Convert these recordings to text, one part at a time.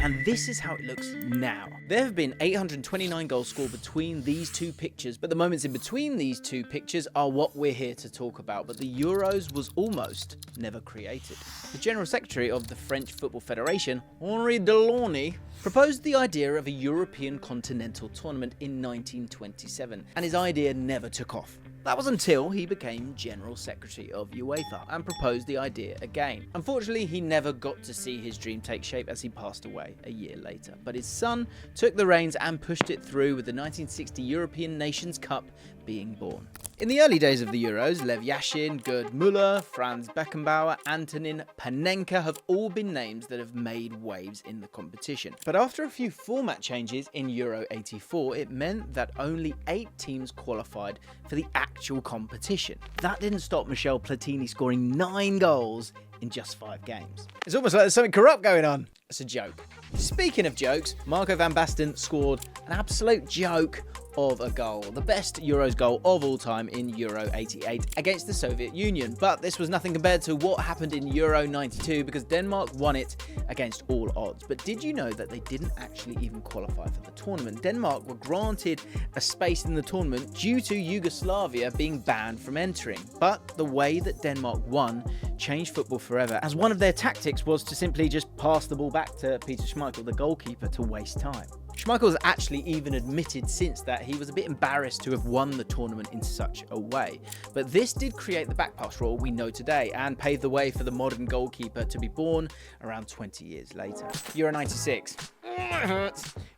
and this is how it looks now. There have been 829 goals scored between these two pictures, but the moments in between these two pictures are what we're here to talk about. But the Euros was almost never created. The General Secretary of the French Football Federation, Henri Delaunay, proposed the idea of a European continental tournament in 1927, and his idea never took off. That was until he became General Secretary of UEFA and proposed the idea again. Unfortunately, he never got to see his dream take shape as he passed away a year later. But his son took the reins and pushed it through, with the 1960 European Nations Cup being born. In the early days of the Euros, Lev Yashin, Gerd Müller, Franz Beckenbauer, Antonin Panenka have all been names that have made waves in the competition. But after a few format changes in Euro 84, it meant that only 8 teams qualified for the actual competition. That didn't stop Michel Platini scoring 9 goals in just 5 games. It's almost like there's something corrupt going on. It's a joke. Speaking of jokes, Marco van Basten scored an absolute joke of a goal, the best Euros goal of all time in Euro 88 against the Soviet Union. But this was nothing compared to what happened in Euro 92, because Denmark won it against all odds. But did you know that they didn't actually even qualify for the tournament? Denmark were granted a space in the tournament due to Yugoslavia being banned from entering. But the way that Denmark won changed football forever, as one of their tactics was to simply just pass the ball back to Peter Schmeichel, the goalkeeper, to waste time. Schmeichel has actually even admitted since that he was a bit embarrassed to have won the tournament in such a way. But this did create the back pass rule we know today and paved the way for the modern goalkeeper to be born around 20 years later. Euro 96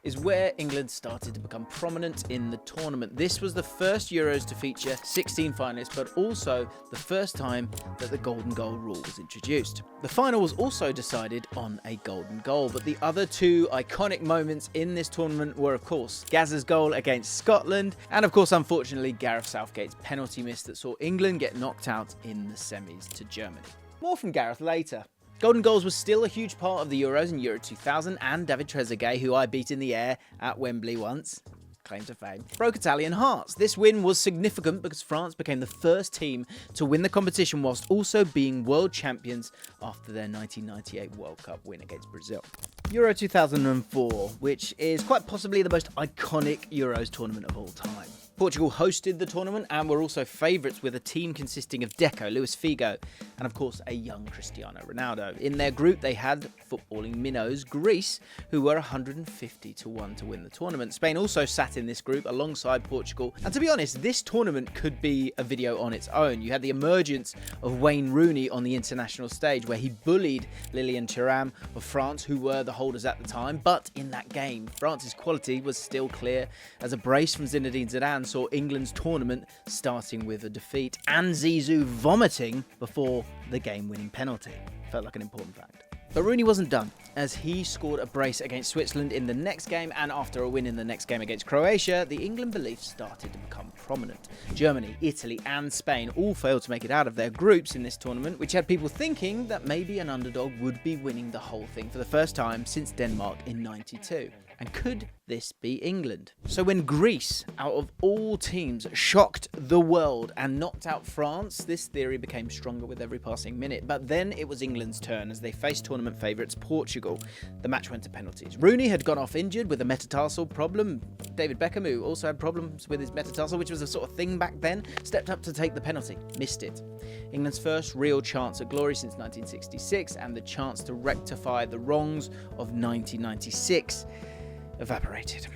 is where England started to become prominent in the tournament. This was the first Euros to feature 16 finalists, but also the first time that the golden goal rule was introduced. The final was also decided on a golden goal, but the other 2 iconic moments in this tournament were, of course, Gazza's goal against Scotland, and of course, unfortunately, Gareth Southgate's penalty miss that saw England get knocked out in the semis to Germany. More from Gareth later. Golden goals was still a huge part of the Euros in Euro 2000, and David Trezeguet, who I beat in the air at Wembley once, claim to fame, broke Italian hearts. This win was significant because France became the first team to win the competition whilst also being world champions after their 1998 World Cup win against Brazil. Euro 2004, which is quite possibly the most iconic Euros tournament of all time. Portugal hosted the tournament and were also favourites, with a team consisting of Deco, Luis Figo, and of course a young Cristiano Ronaldo. In their group they had footballing minnows Greece, who were 150-1 to win the tournament. Spain also sat in this group alongside Portugal, and to be honest, this tournament could be a video on its own. You had the emergence of Wayne Rooney on the international stage, where he bullied Lilian Thuram of France, who were the holders at the time. But in that game, France's quality was still clear, as a brace from Zinedine Zidane saw England's tournament starting with a defeat and Zizou vomiting before the game-winning penalty. Felt like an important fact. But Rooney wasn't done, as he scored a brace against Switzerland in the next game, and after a win in the next game against Croatia, the England belief started to become prominent. Germany, Italy and Spain all failed to make it out of their groups in this tournament, which had people thinking that maybe an underdog would be winning the whole thing for the first time since Denmark in '92. And could this be England? So when Greece, out of all teams, shocked the world and knocked out France, this theory became stronger with every passing minute. But then it was England's turn as they faced tournament favourites Portugal. The match went to penalties. Rooney had gone off injured with a metatarsal problem. David Beckham, who also had problems with his metatarsal, which was a sort of thing back then, stepped up to take the penalty. Missed it. England's first real chance at glory since 1966, and the chance to rectify the wrongs of 1996 evaporated.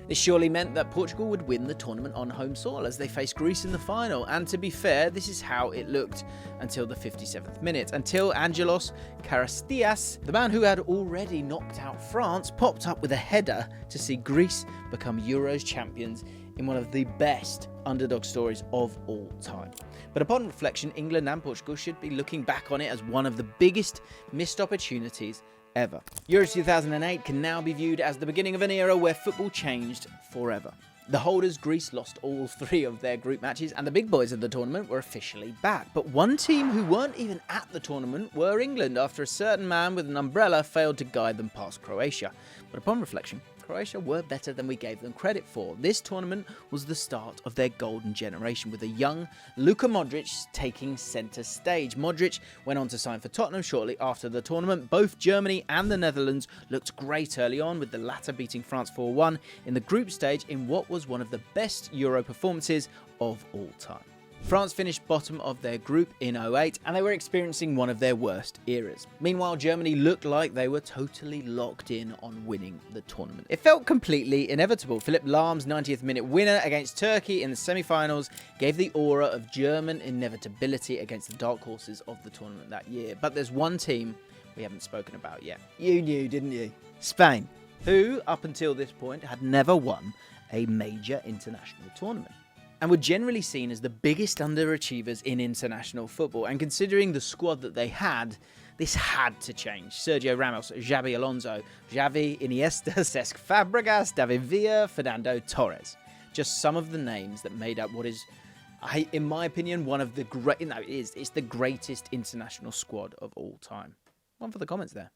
This surely meant that Portugal would win the tournament on home soil as they faced Greece in the final, and to be fair, this is how it looked until the 57th minute, until Angelos Karastias, the man who had already knocked out France, popped up with a header to see Greece become Euros champions in one of the best underdog stories of all time. But upon reflection, England and Portugal should be looking back on it as one of the biggest missed opportunities ever. Euro 2008 can now be viewed as the beginning of an era where football changed forever. The holders, Greece, lost all 3 of their group matches, and the big boys of the tournament were officially back. But one team who weren't even at the tournament were England, after a certain man with an umbrella failed to guide them past Croatia. But upon reflection, Croatia were better than we gave them credit for. This tournament was the start of their golden generation, with a young Luka Modric taking centre stage. Modric went on to sign for Tottenham shortly after the tournament. Both Germany and the Netherlands looked great early on, with the latter beating France 4-1 in the group stage in what was one of the best Euro performances of all time. France finished bottom of their group in 2008, and they were experiencing one of their worst eras. Meanwhile, Germany looked like they were totally locked in on winning the tournament. It felt completely inevitable. Philipp Lahm's 90th minute winner against Turkey in the semi-finals gave the aura of German inevitability against the dark horses of the tournament that year. But there's one team we haven't spoken about yet. You knew, didn't you? Spain, who, up until this point, had never won a major international tournament, and were generally seen as the biggest underachievers in international football. And considering the squad that they had, this had to change. Sergio Ramos, Xabi Alonso, Xavi, Iniesta, Cesc Fabregas, David Villa, Fernando Torres. Just some of the names that made up what is, in my opinion, one of the great. No, it's the greatest international squad of all time. One for the comments there.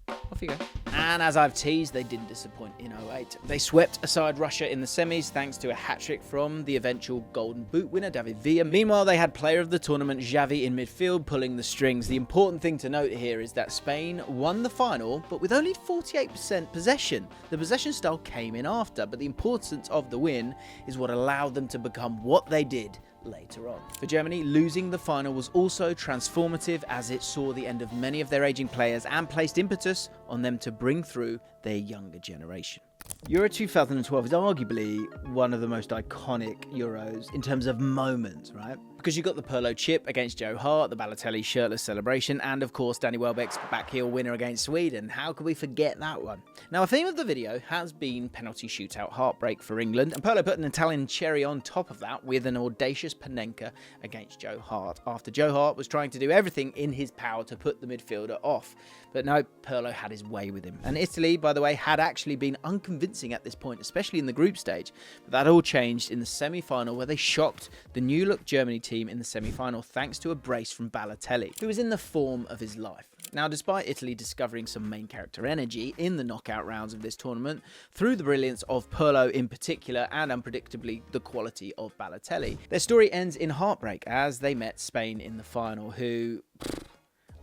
Off you go. And as I've teased, they didn't disappoint in 2008. They swept aside Russia in the semis thanks to a hat-trick from the eventual Golden Boot winner, David Villa. Meanwhile, they had player of the tournament, Xavi, in midfield, pulling the strings. The important thing to note here is that Spain won the final, but with only 48% possession. The possession style came in after, but the importance of the win is what allowed them to become what they did later on. For Germany, losing the final was also transformative, as it saw the end of many of their aging players and placed impetus on them to bring through their younger generation. Euro 2012 is arguably one of the most iconic Euros in terms of moments, right? Because you got the Pirlo chip against Joe Hart, the Balotelli shirtless celebration, and of course Danny Welbeck's backheel winner against Sweden. How could we forget that one? Now, a theme of the video has been penalty shootout heartbreak for England, and Pirlo put an Italian cherry on top of that with an audacious Panenka against Joe Hart, after Joe Hart was trying to do everything in his power to put the midfielder off. But no, Pirlo had his way with him. And Italy, by the way, had actually been unconvincing at this point, especially in the group stage. But that all changed in the semi-final, where they shocked the new-look Germany team in the semi-final thanks to a brace from Balotelli, who was in the form of his life. Now, despite Italy discovering some main character energy in the knockout rounds of this tournament, through the brilliance of Pirlo in particular, and unpredictably the quality of Balotelli, their story ends in heartbreak as they met Spain in the final, who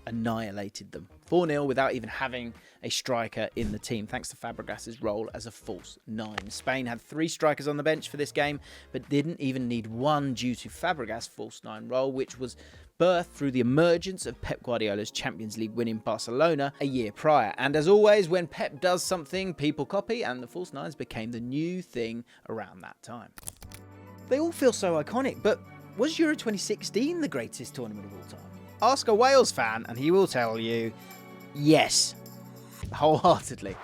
annihilated them 4-0 without even having a striker in the team, thanks to Fabregas' role as a false nine. Spain had 3 strikers on the bench for this game, but didn't even need one due to Fabregas' false nine role, which was birthed through the emergence of Pep Guardiola's Champions League winning Barcelona a year prior. And as always, when Pep does something, people copy, and the false nines became the new thing around that time. They all feel so iconic, but was Euro 2016 the greatest tournament of all time? Ask a Wales fan and he will tell you, yes, wholeheartedly.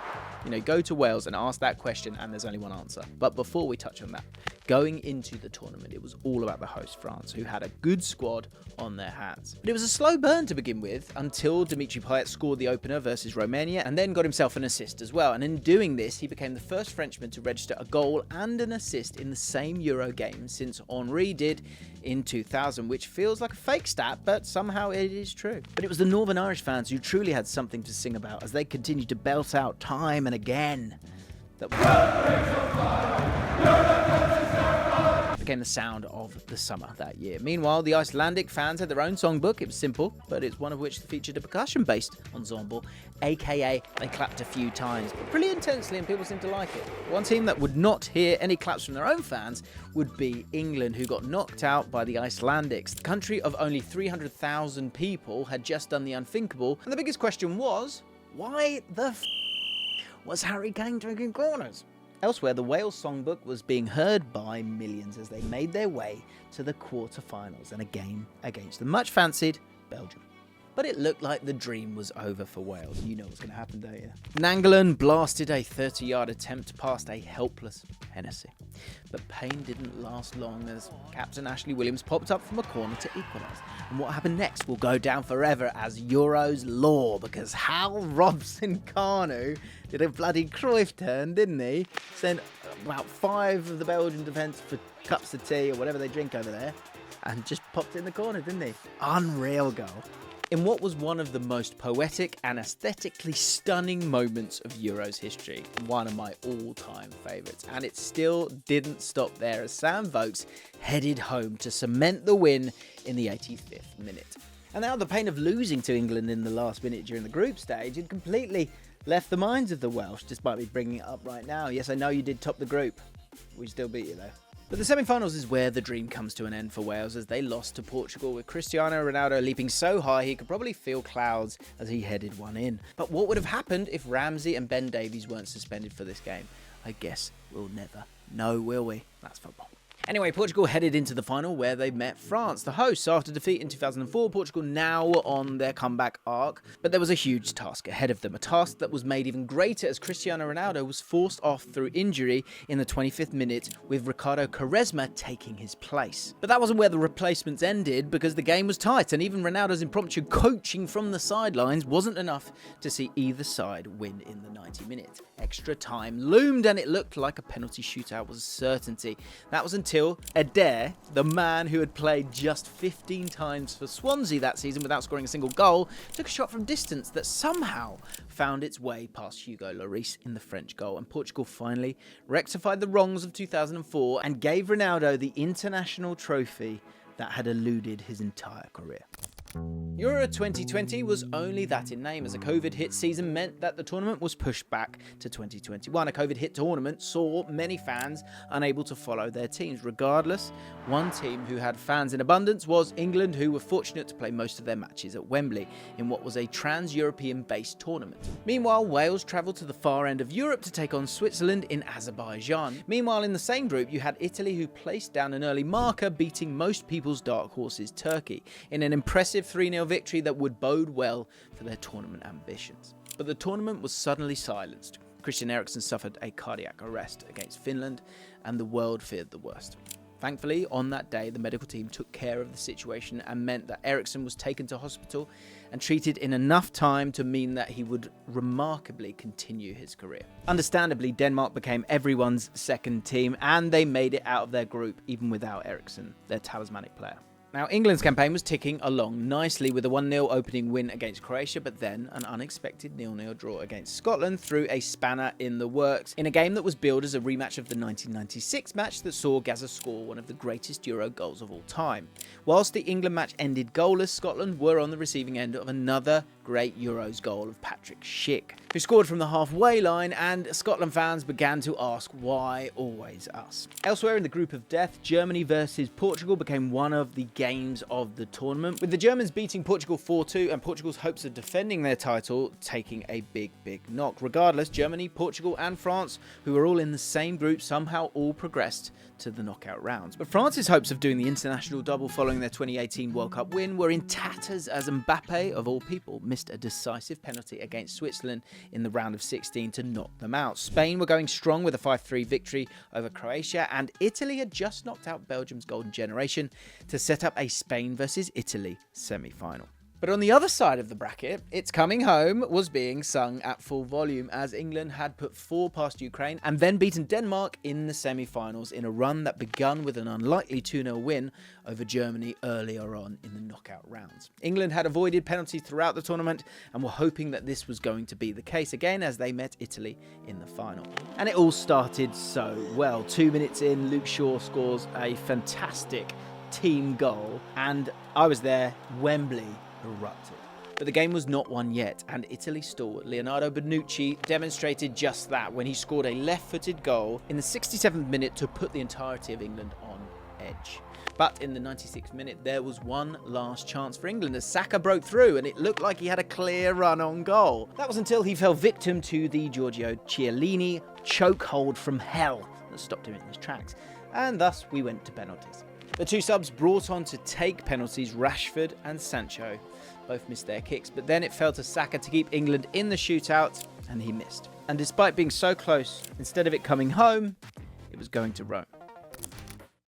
You know, go to Wales and ask that question and there's only one answer. But before we touch on that, going into the tournament, it was all about the host France, who had a good squad on their hands. But it was a slow burn to begin with, until Dimitri Payet scored the opener versus Romania and then got himself an assist as well. And in doing this, he became the first Frenchman to register a goal and an assist in the same Euro game since Henry did in 2000, which feels like a fake stat, but somehow it is true. But it was the Northern Irish fans who truly had something to sing about as they continued to belt out time and again that became the sound of the summer that year. Meanwhile, the Icelandic fans had their own songbook. It was simple, but it's one of which featured a percussion-based ensemble, aka they clapped a few times, but pretty intensely, and people seemed to like it. One team that would not hear any claps from their own fans would be England, who got knocked out by the Icelandics. The country of only 300,000 people had just done the unthinkable, and the biggest question was, why the was Harry Kane drinking corners? Elsewhere, the Wales songbook was being heard by millions as they made their way to the quarter-finals and a game against the much-fancied Belgium. But it looked like the dream was over for Wales. You know what's going to happen, don't you? Nangolan blasted a 30-yard attempt past a helpless Hennessy. But pain didn't last long as Captain Ashley Williams popped up from a corner to equalise. And what happened next will go down forever as Euros lore, because Hal Robson-Kanu did a bloody Cruyff turn, didn't he? Sent about 5 of the Belgian defence for cups of tea or whatever they drink over there, and just popped it in the corner, didn't he? Unreal goal. in what was one of the most poetic and aesthetically stunning moments of Euros history, one of my all-time favourites. And it still didn't stop there as Sam Vokes headed home to cement the win in the 85th minute. And now the pain of losing to England in the last minute during the group stage had completely left the minds of the Welsh, despite me bringing it up right now. Yes, I know you did top the group. We still beat you though. But the semi-finals is where the dream comes to an end for Wales as they lost to Portugal, with Cristiano Ronaldo leaping so high he could probably feel clouds as he headed one in. But what would have happened if Ramsey and Ben Davies weren't suspended for this game? I guess we'll never know, will we? That's football. Anyway, Portugal headed into the final where they met France, the hosts. After defeat in 2004, Portugal now were on their comeback arc, but there was a huge task ahead of them, a task that was made even greater as Cristiano Ronaldo was forced off through injury in the 25th minute, with Ricardo Quaresma taking his place. But that wasn't where the replacements ended, because the game was tight, and even Ronaldo's impromptu coaching from the sidelines wasn't enough to see either side win in the 90 minutes. Extra time loomed, and it looked like a penalty shootout was a certainty. That was until Adair, the man who had played just 15 times for Swansea that season without scoring a single goal, took a shot from distance that somehow found its way past Hugo Lloris in the French goal, and Portugal finally rectified the wrongs of 2004 and gave Ronaldo the international trophy that had eluded his entire career. Euro 2020 was only that in name, as a COVID-hit season meant that the tournament was pushed back to 2021. A COVID-hit tournament saw many fans unable to follow their teams. Regardless, one team who had fans in abundance was England, who were fortunate to play most of their matches at Wembley in what was a trans-European-based tournament. Meanwhile, Wales travelled to the far end of Europe to take on Switzerland in Azerbaijan. Meanwhile, in the same group, you had Italy, who placed down an early marker, beating most people's dark horses, Turkey, in an impressive 3-0 victory that would bode well for their tournament ambitions. But the tournament was suddenly silenced. Christian Eriksen suffered a cardiac arrest against Finland, and the world feared the worst. Thankfully, on that day, the medical team took care of the situation and meant that Eriksen was taken to hospital and treated in enough time to mean that he would remarkably continue his career. Understandably, Denmark became everyone's second team, and they made it out of their group even without Eriksen, their talismanic player. Now, England's campaign was ticking along nicely with a 1-0 opening win against Croatia, but then an unexpected 0-0 draw against Scotland threw a spanner in the works in a game that was billed as a rematch of the 1996 match that saw Gazza score one of the greatest Euro goals of all time. Whilst the England match ended goalless, Scotland were on the receiving end of another great Euros goal of Patrick Schick, who scored from the halfway line, and Scotland fans began to ask, why always us? Elsewhere in the group of death, Germany versus Portugal became one of the games of the tournament, with the Germans beating Portugal 4-2 and Portugal's hopes of defending their title taking a big knock. Regardless, Germany, Portugal and France, who were all in the same group, somehow all progressed to the knockout rounds. But France's hopes of doing the international double following their 2018 World Cup win were in tatters as Mbappe, of all people, missed a decisive penalty against Switzerland in the round of 16 to knock them out. Spain were going strong with a 5-3 victory over Croatia, and Italy had just knocked out Belgium's golden generation to set up a Spain versus Italy semi-final. But on the other side of the bracket, It's Coming Home was being sung at full volume, as England had put 4 past Ukraine and then beaten Denmark in the semi-finals in a run that begun with an unlikely 2-0 win over Germany earlier on in the knockout rounds. England had avoided penalties throughout the tournament and were hoping that this was going to be the case again as they met Italy in the final. And it all started so well. 2 minutes in, Luke Shaw scores a fantastic team goal, and I was there, Wembley erupted. But the game was not won yet, and Italy stalwart Leonardo Bonucci demonstrated just that when he scored a left-footed goal in the 67th minute to put the entirety of England on edge. But in the 96th minute, there was one last chance for England as Saka broke through, and it looked like he had a clear run on goal. That was until he fell victim to the Giorgio Chiellini chokehold from hell that stopped him in his tracks, and thus we went to penalties. The two subs brought on to take penalties, Rashford and Sancho both missed their kicks, but then it fell to Saka to keep England in the shootout, and he missed. And despite being so close, instead of it coming home, it was going to Rome.